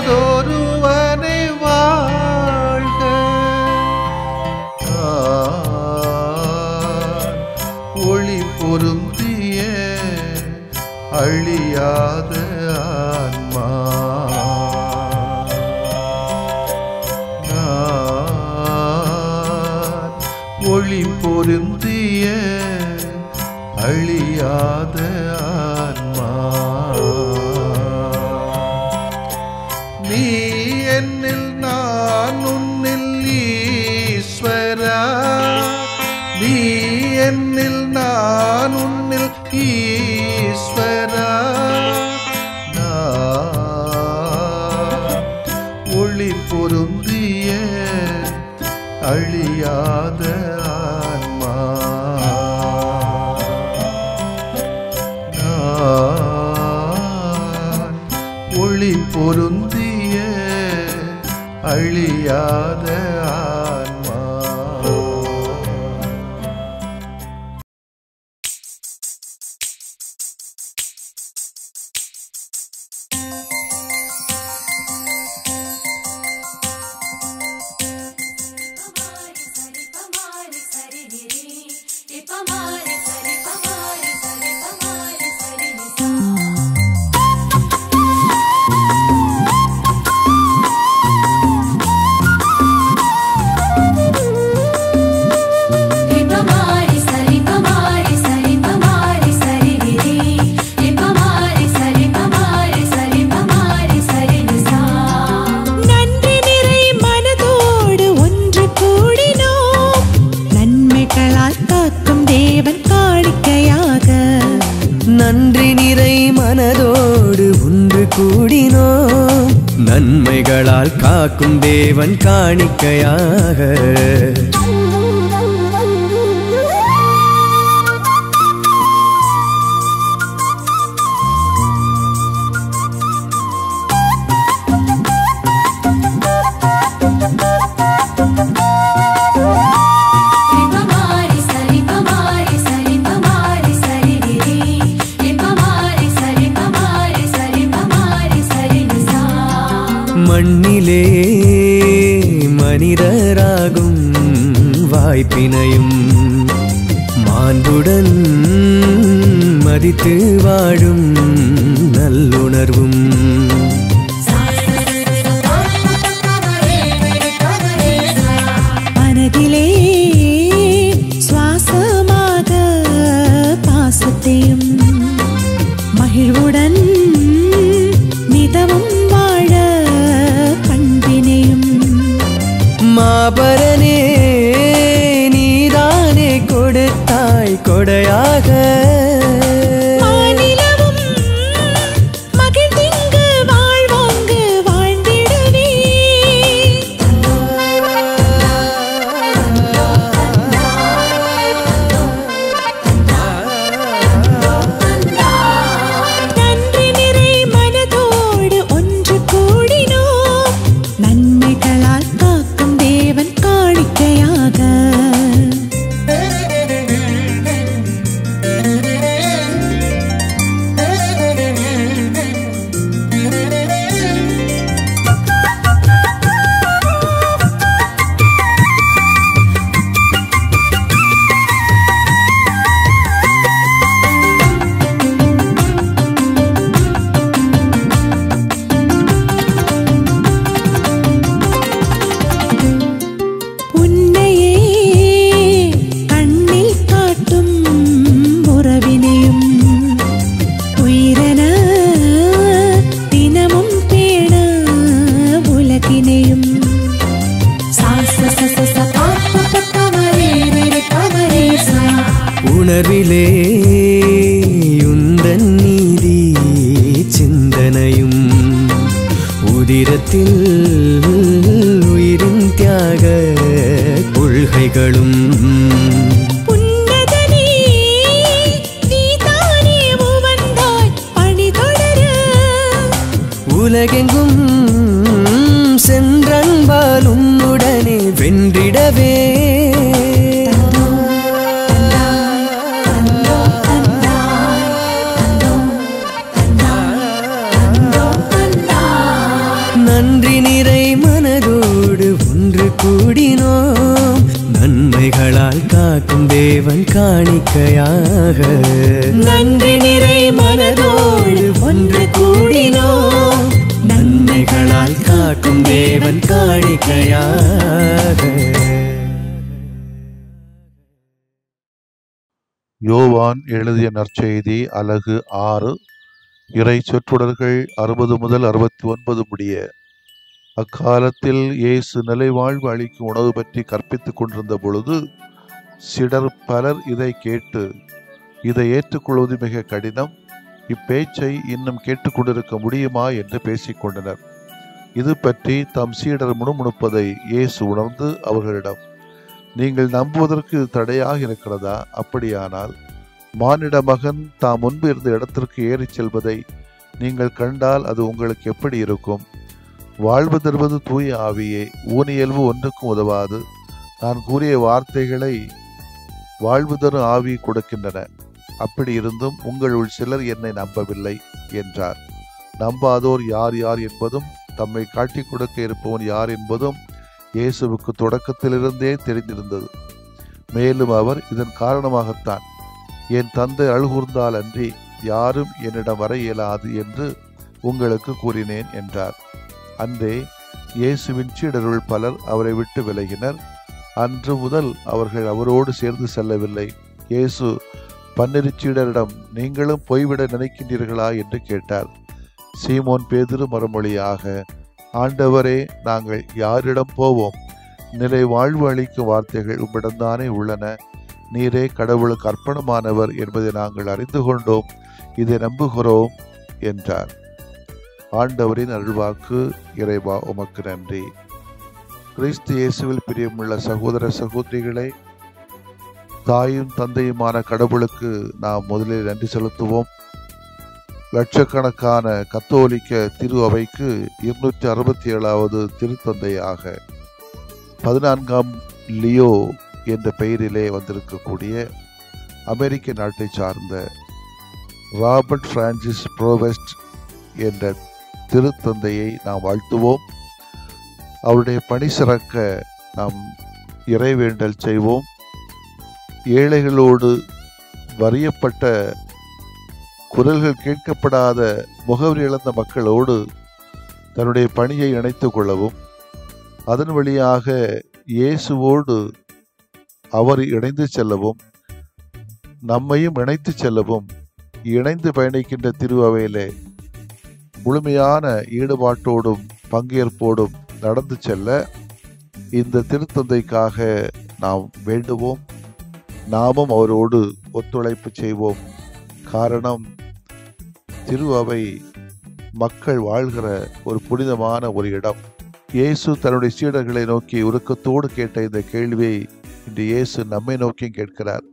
நீங்காதொருவனை வாழ்க ஒளி பொருந்திய அழியாத ஆன்மா ஒளி பொருந்திய அழியாத ஆன்மா நீ என்னில் நான் உன்னில் ஈஸ்வரா நீ என்னில் நான் உன்னில் ஈஸ்வரா ஒளி பொருந்திய அழியாத ஆன்மா ஒளி பொருந்திய அழியாத ஆன்மா நன்றி நிறை மனதோடு ஒன்று கூடினோம் நன்மைகளால் காக்கும் தேவன் காணிக்கையாக மண்ணிலே மனிதராகும் வாய்ப்பினையும் மாண்புடன் மதித்து வாழும் நல்லுணர்வும் மனதிலே சுவாசமாக பாசத்தையும் மகிழ்வுடன் நிதமும் வாழ பண்பினையும் மாபரனே நீதானே கொடுத்தாய் கொடையாக உணர்விலே உந்தன் நீதி சிந்தனையும் உதிரத்தில் உயிரின் தியாக கொள்கைகளும் உலகெங்கும் சென்றன்பாலும் உடனே வென்றிடவே நன்றி நிறை மனதோடு ஒன்று கூடினோம், நன்மைகளால் காக்கும் தேவன் காணிக்கையாக. நன்றி நிறை மனதோடு ஒன்று கூடினோம், நன்மைகளால் காக்கும் தேவன் காணிக்கையாக. யோவான் எழுதிய நற்செய்தி அலகு 6 இறை சொற்றொடர்கள் 60 முதல் 69 முடிய. அக்காலத்தில் இயேசு நிலைவாழ்வு அளிக்கும் உணவு பற்றி கற்பித்துக் கொண்டிருந்த பொழுது சிடர் பலர் இதை கேட்டு, இதை ஏற்றுக்கொள்வது மிக கடினம், இப்பேச்சை இன்னும் கேட்டுக்கொண்டிருக்க முடியுமா என்று பேசிக்கொண்டனர். இது பற்றி தம் சீடர் முணுமுணுப்பதை இயேசு உணர்ந்து அவர்களிடம், நீங்கள் நம்புவதற்கு தடையாக இருக்கிறதா? அப்படியானால் மானிட மகன் தாம் முன்பு இருந்த இடத்திற்கு ஏறி செல்வதை நீங்கள் கண்டால் அது உங்களுக்கு எப்படி இருக்கும்? வாழ்வு தருவது தூய ஆவியே, ஊனியல்வு ஒன்றுக்கும் உதவாது. நான் கூறிய வார்த்தைகளை வாழ்வு தரும் ஆவி கொடுக்கின்றன. அப்படி இருந்தும் உங்களுள் சிலர் என்னை நம்பவில்லை என்றார். நம்பாதோர் யார் யார் என்பதும் தம்மை காட்டிக் கொடுக்க இருப்பவன் யார் என்பதும் இயேசுவுக்கு தொடக்கத்திலிருந்தே தெரிந்திருந்தது. மேலும் அவர், இதன் காரணமாகத்தான் என் தந்தை அழுகூர்ந்தால் அன்றி யாரும் என்னிடம் வர இயலாது என்று உங்களுக்கு கூறினேன் என்றார். அன்றே இயேசுவின் சீடருள் பலர் அவரை விட்டு விலகினர். அன்று முதல் அவர்கள் அவரோடு சேர்ந்து செல்லவில்லை. இயேசு 12 சீடரிடம், நீங்களும் போய்விட நினைக்கின்றீர்களா என்று கேட்டார். சீமோன் பேதுரு மறுமொழியாக, ஆண்டவரே, நாங்கள் யாரிடம் போவோம்? நிலை வாழ்வு அளிக்கும் வார்த்தைகள் உம்மிடம்தானே உள்ளன. நீரே கடவுளுக்கு அர்ப்பணமானவர் என்பதை நாங்கள் அறிந்து கொண்டோம், இதை நம்புகிறோம் என்றார். ஆண்டவரின் அருள்வாக்கு. இறைவா உமக்கு நன்றி. கிறிஸ்து இயேசுவில் பிரியமுள்ள சகோதர சகோதரிகளை, தாயும் தந்தையுமான கடவுளுக்கு நாம் முதலில் நன்றி செலுத்துவோம். லட்சக்கணக்கான கத்தோலிக்க திரு அவைக்கு 267வது திருத்தந்தையாக 14ஆம் லியோ என்ற பெயரிலே வந்திருக்கக்கூடிய அமெரிக்க நாட்டை சார்ந்த ராபர்ட் பிரான்சிஸ் புரோவெஸ்ட் என்ற திருத்தந்தையை நாம் வாழ்த்துவோம். அவருடைய பணி சிறக்க நாம் இறைவேண்டல் செய்வோம். ஏழைகளோடு, வறியப்பட்ட, குரல்கள் கேட்கப்படாத, முகவரி இழந்த மக்களோடு தன்னுடைய பணியை இணைத்துக் கொள்ளவும், அதன் வழியாக இயேசுவோடு அவர் இணைந்து செல்லவும், நம்மையும் இணைத்து செல்லவும், இணைந்து பயணிக்கின்ற திருஅவையிலே முழுமையான ஈடுபாட்டோடும் பங்கேற்போடும் நடந்து செல்ல இந்த திருத்தந்தைக்காக நாம் வேண்டுவோம். நாமும் அவரோடு ஒத்துழைப்பு செய்வோம். காரணம், திரு அவை மக்கள் வாழ்கிற ஒரு புனிதமான ஒரு இடம். இயேசு தன்னுடைய சீடர்களை நோக்கி உருக்கத்தோடு கேட்ட இந்த கேள்வியை இன்று இயேசு நம்மை நோக்கியும் கேட்கிறார்.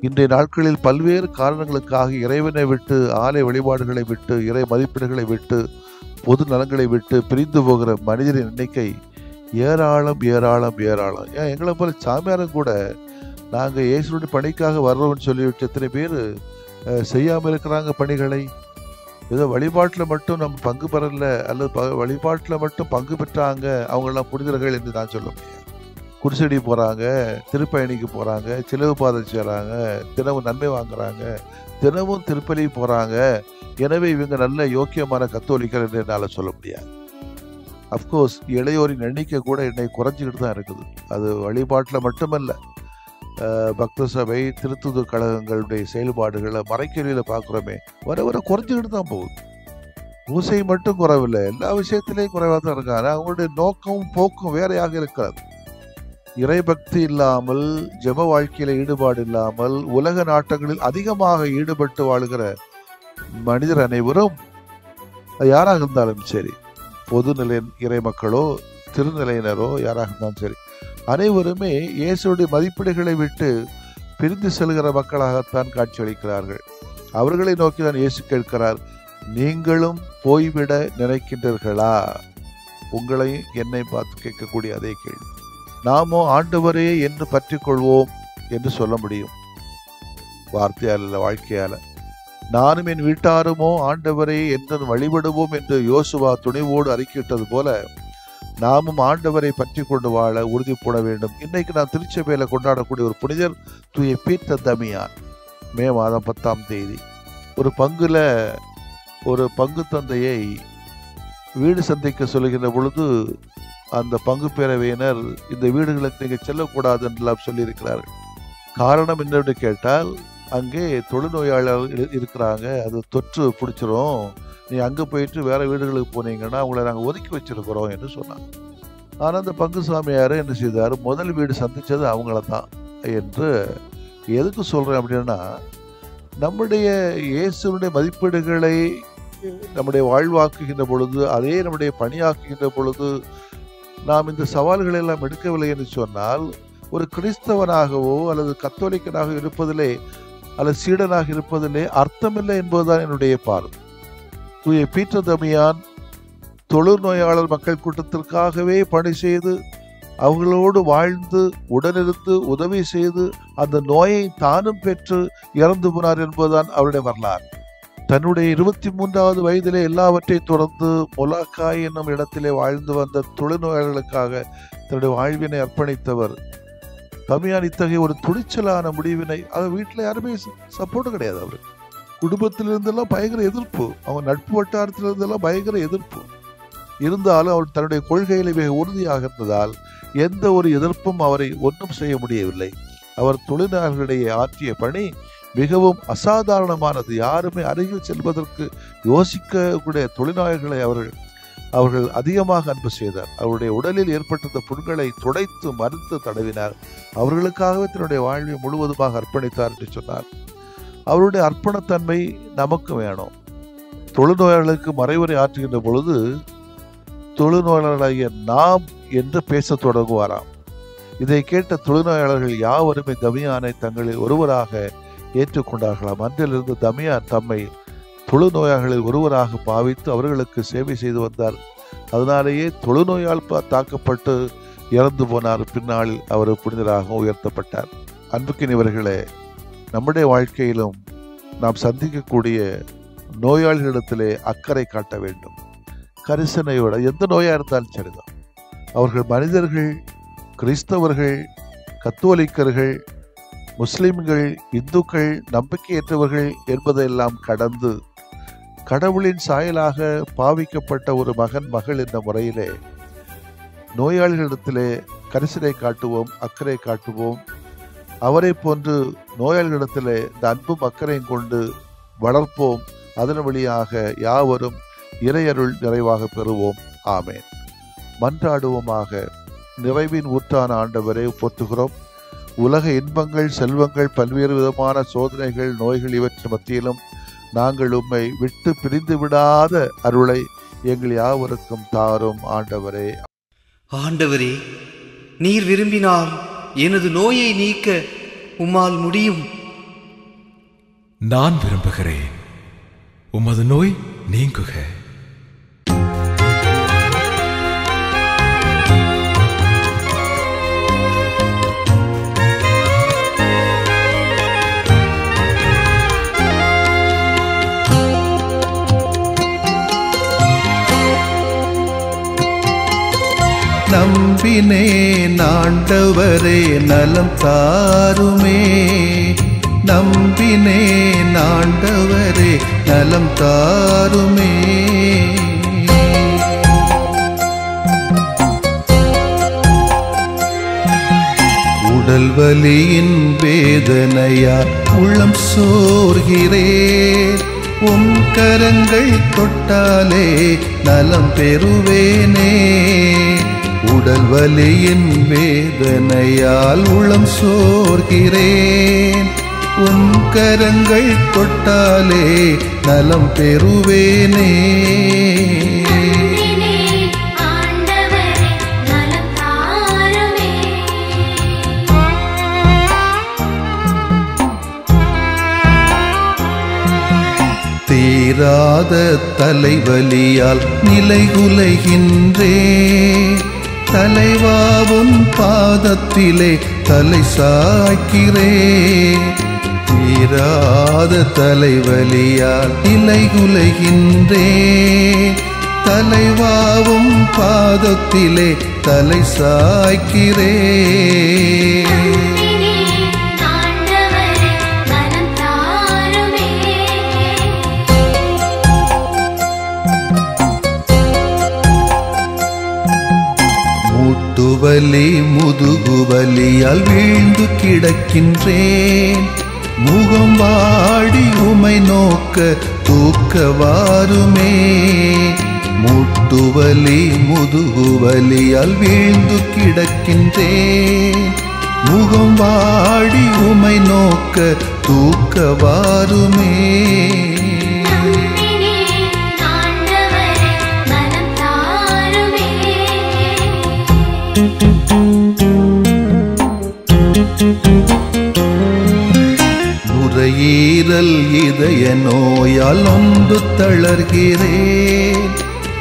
இன்றைய நாட்களில் பல்வேறு காரணங்களுக்காக இறைவனை விட்டு, ஆலய வழிபாடுகளை விட்டு, இறை மதிப்பீடுகளை விட்டு, பொது நலங்களை விட்டு பிரிந்து போகிற மனிதரின் எண்ணிக்கை ஏராளம் ஏராளம் ஏராளம். ஏன் எங்களை போல சாமியாரும் கூட நாங்கள் இயேசுடைய பணிக்காக வர்றோம்னு சொல்லிவிட்டு எத்தனை பேர் செய்யாமல் இருக்கிறாங்க பணிகளை. ஏதோ வழிபாட்டில் மட்டும் நம்ம பங்கு பெறல, அல்லது வழிபாட்டில் மட்டும் பங்கு பெற்றாங்க, அவங்களாம் புனிதர்கள் என்று நான் சொல்ல முடியாது. குருசடி போகிறாங்க, திருப்பயணிக்கு போகிறாங்க, சிலவு பாதை செய்கிறாங்க, தினமும் நன்மை வாங்குறாங்க, தினமும் திருப்பலி போகிறாங்க. எனவே இவங்க நல்ல யோக்கியமான கத்தோலிக்கர் என்று என்னால் சொல்ல முடியாது. அஃப்கோர்ஸ் இளையோரின் எண்ணிக்கை கூட என்னை குறைஞ்சிக்கிட்டு தான் இருக்குது. அது வழிபாட்டில் மட்டுமல்ல, பக்த சபை, திருத்துது கழகங்களுடைய செயல்பாடுகளை மறைக்கொலியில் பார்க்குறோமே, வர வர குறைஞ்சிக்கிட்டு தான் போகுது. பூசை மட்டும் குறைவில்லை, எல்லா விஷயத்திலையும் குறைவாக தான் இருக்காங்க. அவங்களுடைய நோக்கமும் போக்கும் வேறையாக இருக்கிறது. இறைபக்தி இல்லாமல், ஜெப வாழ்க்கையில ஈடுபாடு இல்லாமல், உலக நாட்டங்களில் அதிகமாக ஈடுபட்டு வாழ்கிற மனிதர் அனைவரும், யாராக இருந்தாலும் சரி, பொதுநிலை இறை மக்களோ திருநிலையினரோ யாராக இருந்தாலும் சரி, அனைவருமே இயேசுடைய மதிப்பீடுகளை விட்டு பிரிந்து செல்கிற மக்களாகத்தான் காட்சியளிக்கிறார்கள். அவர்களை நோக்கி தான் இயேசு கேட்கிறார், நீங்களும் போய்விட நினைக்கின்றீர்களா? உங்களையும் என்னை பார்த்து கேட்கக்கூடிய அதே கேள்வி. நாமோ ஆண்டவரே என்று பற்றி கொள்வோம் என்று சொல்ல முடியும், வார்த்தையால் இல்லை, வாழ்க்கையால். நானும் என் வீட்டாருமோ ஆண்டவரை என்று வழிபடுவோம் என்று யோசுவா துணிவோடு அறிக்கையிட்டது போல நாமும் ஆண்டவரை பற்றி கொண்டு வாழ உறுதி போட வேண்டும். இன்னைக்கு நான் திருச்சபையில கொண்டாடக்கூடிய ஒரு புனிதர் தூய பீட்டர் தமியான். மே மாதம் 10ஆம் தேதி ஒரு பங்குல ஒரு பங்கு தந்தையை வீடு சந்தைக்கு சொல்லுகின்ற பொழுது அந்த பங்கு பேரவையினர் இந்த வீடுகளுக்கு நீங்கள் செல்லக்கூடாது என்றெல்லாம் சொல்லியிருக்கிறார்கள். காரணம் என்னென்று கேட்டால் அங்கே தொழுநோயாளர்கள் இருக்கிறாங்க, அது தொற்று பிடிச்சிரும், நீ அங்கே போயிட்டு வேற வீடுகளுக்கு போனீங்கன்னா அவங்கள நாங்கள் ஒதுக்கி வச்சிருக்கிறோம் என்று சொன்னாங்க. ஆனால் அந்த பங்கு சாமியார் என்ன செய்தார், முதல் வீடு சந்தித்தது அவங்கள தான் என்று. எதுக்கு சொல்கிறேன் அப்படின்னா, நம்முடைய இயேசுனுடைய மதிப்பீடுகளை நம்முடைய வாழ்வாக்குகின்ற பொழுது, அதே நம்முடைய பணியாக்குகின்ற பொழுது நாம் இந்த சவால்களை எல்லாம் எடுக்கவில்லை என்று சொன்னால், ஒரு கிறிஸ்தவனாகவோ அல்லது கத்தோலிக்கனாக இருப்பதிலே அல்லது சீடனாக இருப்பதிலே அர்த்தமில்லை என்பதுதான் என்னுடைய பார்வை. தூய பீட்டர் தமியான் தொழுநோயாளர் மக்கள் கூட்டத்திற்காகவே பணி செய்து அவர்களோடு வாழ்ந்து உடனிருந்து உதவி செய்து அந்த நோயை தானும் பெற்று இறந்து போனார் என்பதுதான் அவருடைய வரலாறு. தன்னுடைய 23வது வயதிலே எல்லாவற்றையும் தொடர்ந்து மொலாக்காய் என்னும் இடத்திலே வாழ்ந்து வந்த தொழுநோயாளர்களுக்காக தன்னுடைய வாழ்வினை அர்ப்பணித்தவர் தமியான். இத்தகைய ஒரு துணிச்சலான முடிவினை, அது வீட்டில் யாருமே சப்போர்ட் கிடையாது. அவருக்கு குடும்பத்திலிருந்தெல்லாம் பயங்கர எதிர்ப்பு, அவங்க நட்பு வட்டாரத்திலிருந்தெல்லாம் பயங்கர எதிர்ப்பு இருந்தாலும் அவர் தன்னுடைய கொள்கைகளை மிக உறுதியாக இருந்ததால் எந்த ஒரு எதிர்ப்பும் அவரை ஒன்றும் செய்ய முடியவில்லை. அவர் தொழிலாளர்களிடையே ஆற்றிய பணி மிகவும் அசாதாரணமானது. யாருமே அருகில் செல்வதற்கு யோசிக்கக்கூடிய தொழிலாளர்களை அவர்கள் அதிகமாக அன்பு செய்தார். அவருடைய உடலில் ஏற்பட்டிருந்த புண்களை துடைத்து மருந்து தடவினார். அவர்களுக்காகவே தன்னுடைய வாழ்வை முழுவதுமாக அர்ப்பணித்தார் என்று சொன்னார். அவருடைய அர்ப்பணத்தன்மை நமக்கு வேணும். தொழுநோயாளர்களுக்கு மறைவுரை ஆற்றுகின்ற பொழுது தொழுநோயாளர்களாகிய நாம் என்று பேச தொடங்குவாராம். இதை கேட்ட தொழுநோயாளர்கள் யாவருமே தமியானை தங்களில் ஒருவராக ஏற்றுக்கொண்டார்களாம். அன்றிலிருந்து தமியான் தம்மை தொழுநோயாளர்களில் ஒருவராக பாவித்து அவர்களுக்கு சேவை செய்து வந்தார். அதனாலேயே தொழுநோயால் தாக்கப்பட்டு இறந்து போனார். பின்னாளில் அவர் புனிதராக உயர்த்தப்பட்டார். அன்புக்கினியவர்களே, நம்முடைய வாழ்க்கையிலும் நாம் சந்திக்கக்கூடிய நோயாளிகளிடத்திலே அக்கறை காட்ட வேண்டும். கரிசனையோட எந்த நோயாக இருந்தாலும் சரிதான். அவர்கள் மனிதர்கள், கிறிஸ்தவர்கள், கத்தோலிக்கர்கள், முஸ்லிம்கள், இந்துக்கள், நம்பிக்கையற்றவர்கள் என்பதையெல்லாம் கடந்து கடவுளின் சாயலாக பாவிக்கப்பட்ட ஒரு மகன் மகள் என்ற முறையிலே நோயாளிகளிடத்திலே கரிசனை காட்டுவோம், அக்கறை காட்டுவோம். அவரை போன்று நோயாளிகளிடத்திலே இந்த அன்பும் அக்கறையும் கொண்டு வளர்ப்போம். அதன் வழியாக யாவரும் இறையருள் நிறைவாக பெறுவோம். ஆமேன். மன்றாடுவோமாக. நிறைவின் ஊற்றான ஆண்டவரை போற்றுகிறோம். உலக இன்பங்கள், செல்வங்கள், பல்வேறு விதமான சோதனைகள், நோய்கள் இவற்றின் மத்தியிலும் நாங்கள் உம்மை விட்டு பிரிந்து விடாத அருளை எங்கள் யாவருக்கும் தாரும் ஆண்டவரே. ஆண்டவரே, நீர் விரும்பினால் எனது நோயை நீக்க உம்மால் முடியும். நான் விரும்புகிறேன், உமது நோய் நீங்குக. நம்பினேன் ஆண்டவரே நலம் தாருமே, நம்பினேன் ஆண்டவரே நலம் தாருமே. உடல் வலியின் வேதனையா உள்ளம் சோர்கிறேன், உம் கரங்கள் தொட்டாலே நலம் பெறுவேனே. உடல் வலியின் வேதனையால் உளம் சோர்கிறேன், உம் கரங்கள் தொட்டாலே நலம் பெறுவேனே. தீராத தலைவலியால் நிலைகுலைகின்றேன், தலைவாவும் பாதத்திலே தலை சாய்க்கிறேன். தீராத தலைவலியால் இலைகுலைகின்றேன். தலைவாவும் பாதத்திலே தலை சாய்க்கிறேன். மூட்டுவலி முதுகுவலியால் வீழ்ந்து கிடக்கின்றேன். முகம் வாடி உமை நோக்க தூக்க வாருமே. மூட்டுவலி முதுகுவலியால் வீழ்ந்து கிடக்கின்றேன். முகம் வாடி உமை நோக்க தூக்க வாருமே. நுரையீரல் இதய நோயால் நொந்து தளர்கிறேன்.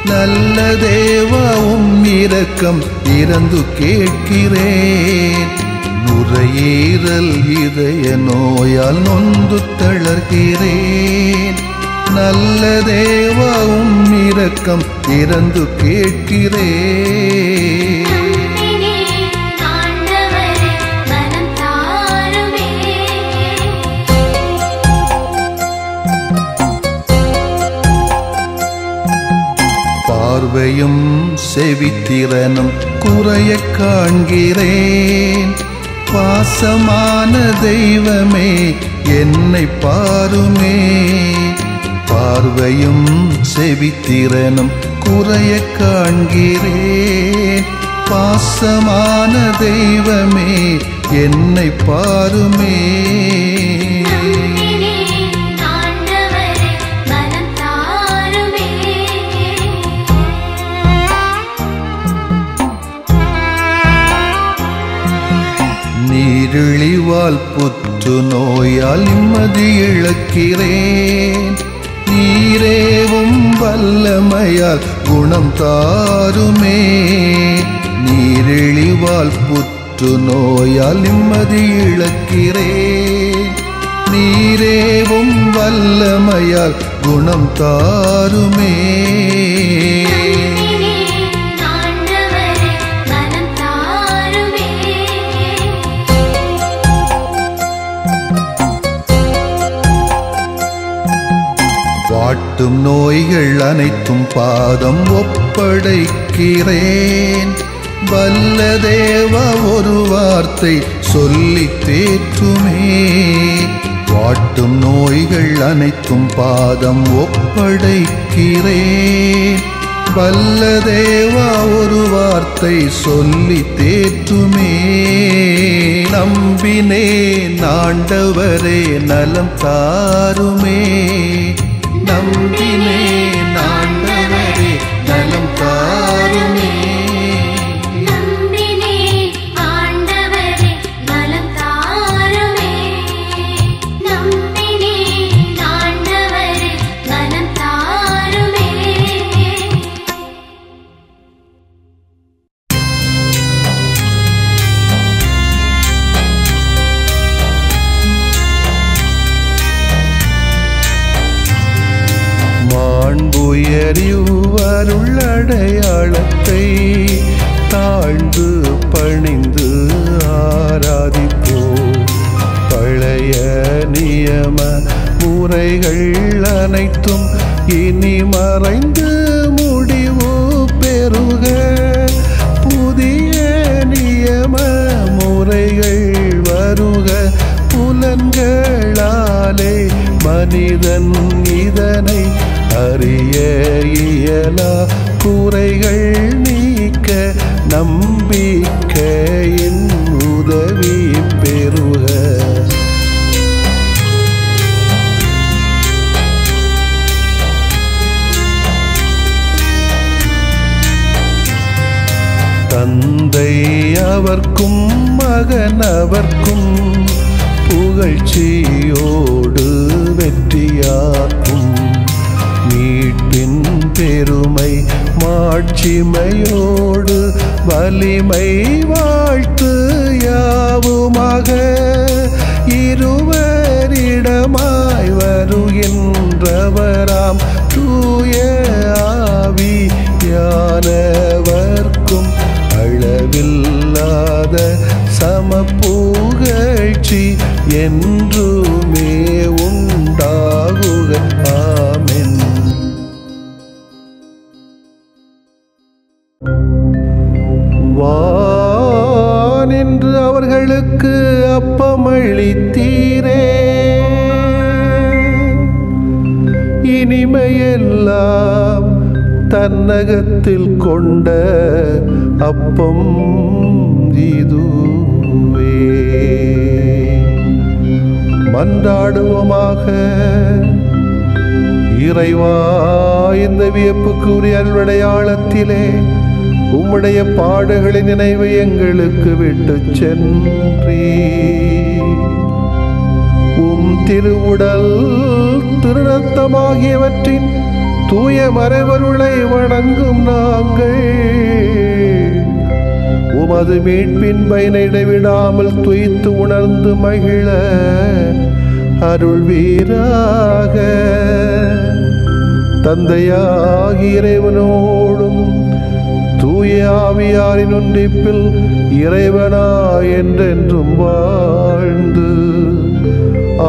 நல்ல தேவாவும் இரக்கம் இறந்து கேட்கிறேன். நுரையீரல் இதய நோயால் நொந்து தளர்கிறேன். நல்ல தேவாவும் இரக்கம் இறந்து கேட்கிறேன். பார்வையும் செவித்திறனும் குறைய காண்கிறேன். பாசமான தெய்வமே என்னை பாருமே. பார்வையும் செவித்திறனும் குறைய காண்கிறேன். பாசமான தெய்வமே என்னை பாருமே. நீரிழிவால் புற்று நோயால் நிம்மதி இழக்கிறேன். நீரேவும் வல்லமையால் குணம் தாருமே. நீரிழிவால் புற்று நோயால் நிம்மதி இழக்கிறேன். நீரேவும் வல்லமையால் குணம் தாருமே. வாட்டும் நோய்கள் அனைத்தும் பாதம் ஒப்படைக்கிறேன். வல்ல தேவா ஒரு வார்த்தை சொல்லி தேற்றுமே. வாட்டும் நோய்கள் அனைத்தும் பாதம் ஒப்படைக்கிறேன். வல்ல தேவா ஒரு வார்த்தை சொல்லி தேற்றுமே. நம்பினேன் ஆண்டவரே நலம் தாருமே. நம்பினேன் ஆண்டவரே நலம் தாருமே. நம்பினேன் ஆண்டவரே நலம் தாருமே. நம்பினேன் ஆண்டவரே நலம் தாருமே. மாண்புயரிவருள்ளடையாளத்தை தாழ்ந்து பணிந்து ஆராதிப்போம். பழைய நியம முறைகள் அனைத்தும் இனி மறைந்து முடிவு பெறுக. புதிய நியம முறைகள் வருக. புலன்களாலே மனிதன் இதனை அறிய இயலா. குறைகள் நீக்க நம்பிக்கையின் உதவி பெறுக. தந்தை அவர்க்கும் மகன் அவர்க்கும் புகழ்ச்சியோடு வெற்றியாக்கும். மீட்பின் பெருமை மாட்சிமையோடு வலிமை வாழ்த்து யாவுமாக. இருவர் என்றுமே உண்டாகுக. ஆமென். வானின்று அவர்களுக்கு அப்பமளித்தீரே, இனிமையெல்லாம் தன்னகத்தில் கொண்ட அப்பம் இதுவே. மன்றாடுவோமாக. இறைவா, இந்த வியப்புக்குரிய அருள்வடையாளத்திலே உம்முடைய பாடுகளின் நினைவு எங்களுக்கு விட்டு சென்றீ. உம் திருவுடல் திருரத்தமாகியவற்றின் தூய மறைவருளை வணங்கும் நாங்கள் உமது மீட்பின் பயனை இடைவிடாமல் துய்த்து உணர்ந்து மகிழ அருள்வீராக. தந்தையாகிய இறைவனோடும் தூய ஆவியாரின் ஒன்றிப்பில் இறைவனா என்றென்றும் வாழ்ந்து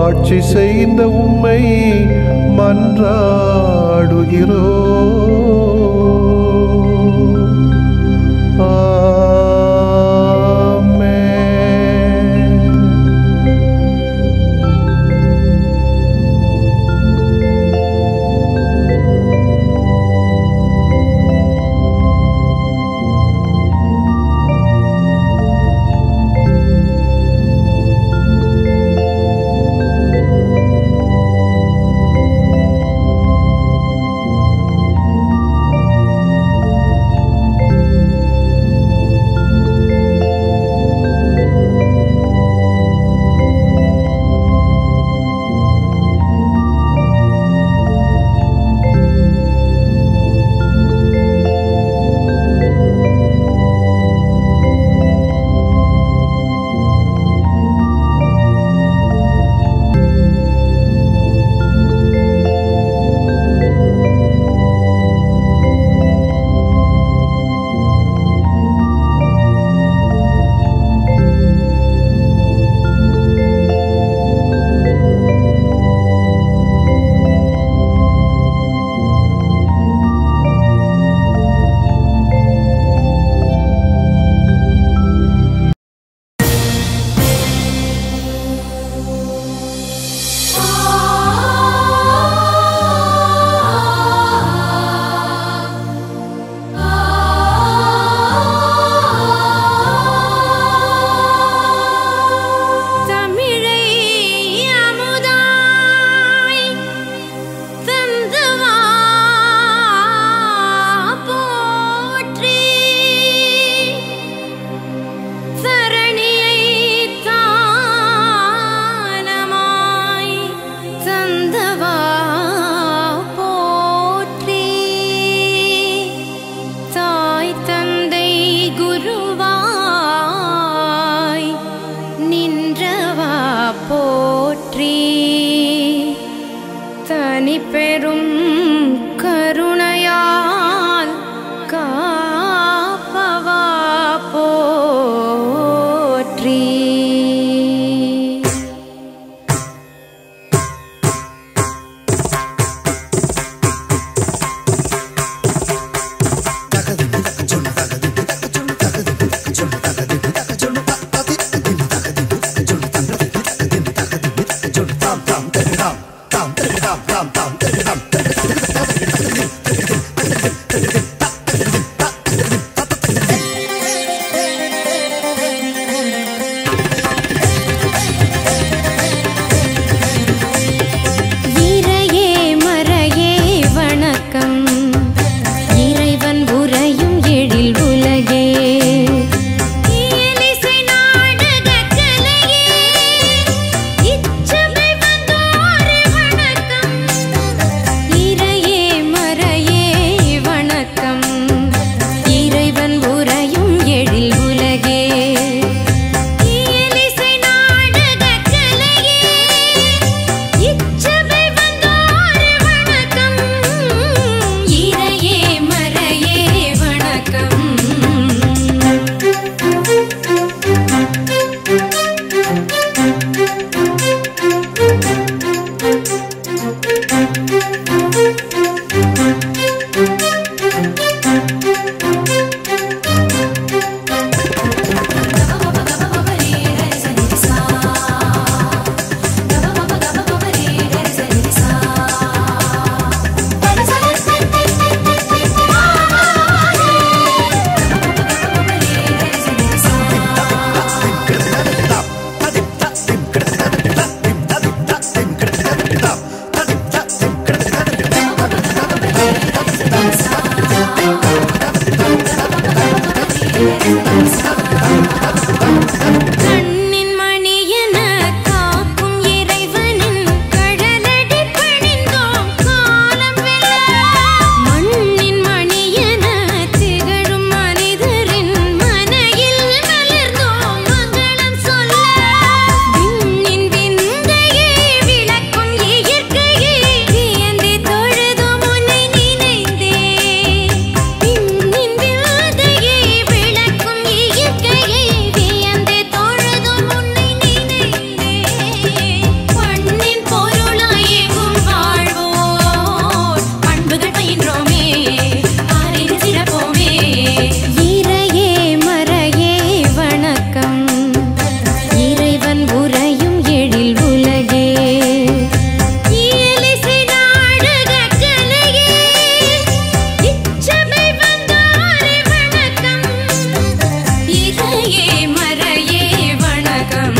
ஆட்சி செய்கின்ற உம்மை மன்றாடுகிறோ. கண்ணின் மணியென காக்கும் இறைவனின் கழலடி பணிந்தோம் காலம் வெல்ல. மண்ணின் மணியென திகழும் மனிதரின் மனையில் மலர்ந்தோம் மங்களம் சொல்ல. விண்ணின் விந்தையை விளக்கும் இயற்கையை வியந்தே தொழுதும் உன்னை நினைந்தே. விண்ணின் விந்தையை விளக்கும் இயற்கையை வியந்தே தொழுதும் உன்னை நினைந்தே. பண்ணின் பொருளாய் எங்கும் வாழ்வோர் பண்புகள் பயின்றோமே அறிந்து சிறப்போமே. இறையே மறையே வணக்கம் இறைவன் உறையும் எழில் உலகே. இயலிசை நாடக கலையே இச்சபை வந்தாரே வணக்கம். இறையே மறையே வணக்கம்.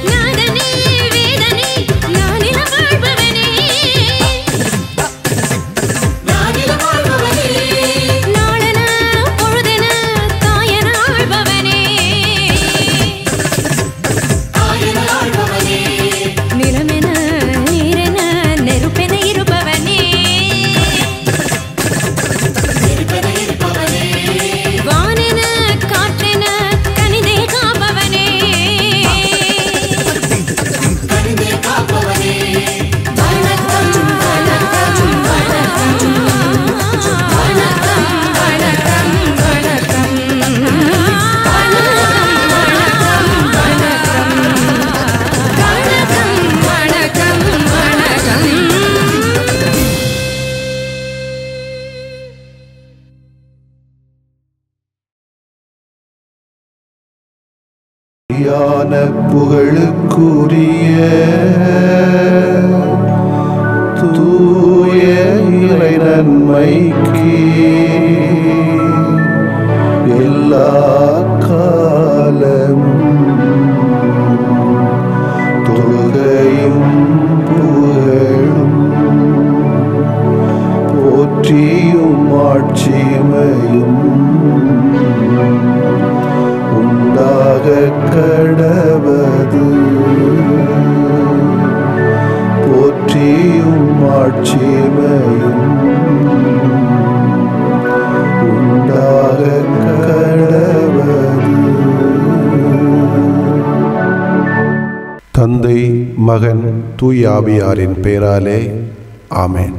நாதனே வேதனே நானில வாழ்பவனே. நாளென பொழுதென தாயென ஆள்பவனே. நிலமென நீரென நெருப்பென இருப்பவனே. வானென காற்றென கனிதே காப்பவனே. யான புகழுக்குரிய தூய இறை நன்மைக்கு எல்லா காலம் தொழுகையும் புகழும் போற்றியும் ஆட்சிமையும் உண்டாக கடவது. போற்றியும் ஆட்சிமையும் உண்டாக கடவது. தந்தை மகன் தூய ஆவியாரின் பெயராலே ஆமென்.